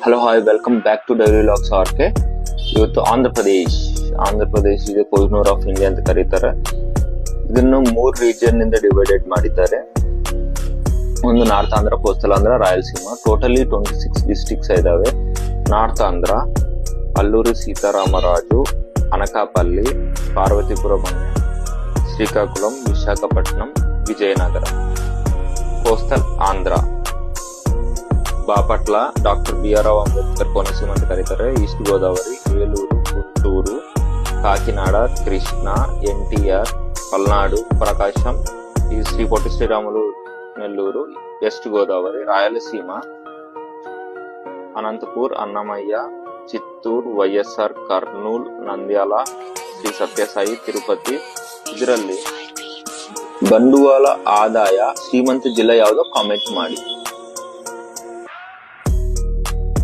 Hello hi welcome back to daily logs RK. ಇವತ್ತು ಆಂಧ್ರ ಪ್ರದೇಶ್ ಇದೆ Kohinoor of India ಅಂತ ಕರೀತಾರೆ. ಇದನ್ನು 3 ರೀಜನ್ ನಿಂದ ಡಿವೈಡೆಡ್ ಮಾಡಿದ್ದಾರೆ. ಒಂದು north Andhra, coastal Andhra, Rayalaseema. Totally 26 districts ಇದಾವೆ. North Andhra Alluri Sitaramaraju, Anakapalli, Parvathipuram, Srikakulam, Visakhapatnam, Vijayanagara. Coastal Andhra Bapatla, doctor BR Rao Ambedkar Konaseema ಅಂತ ಕರೀತಾರೆ. ಈಸ್ಟ್ ಗೋದಾವರಿ, ఏలూరు, గుంటూరు, కాకినాడ, కృష్ణా, ఎన్టీఆర్, పల్నాడు, ప్రకాశం, ఈ శ్రీ పొట్టి శ్రీరాములు నెల్లూరు, వెస్ట్ గోదావరి. రాయలసీమ అనంతపూర్, అన్నమయ్య, చిత్తూరు, వైఎస్ఆర్, కర్నూల్, ನಂದ್ಯಾಲ, ಶ್ರೀ ಸತ್ಯಸಾಯಿ, ತಿರುಪತಿ. ಇದರಲ್ಲಿ ಬಂಡವಾಳ ಆದಾಯ ಶ್ರೀಮಂತ ಜಿಲ್ಲೆ ಯಾವುದೋ ಕಾಮೆಂಟ್ ಮಾಡಿ.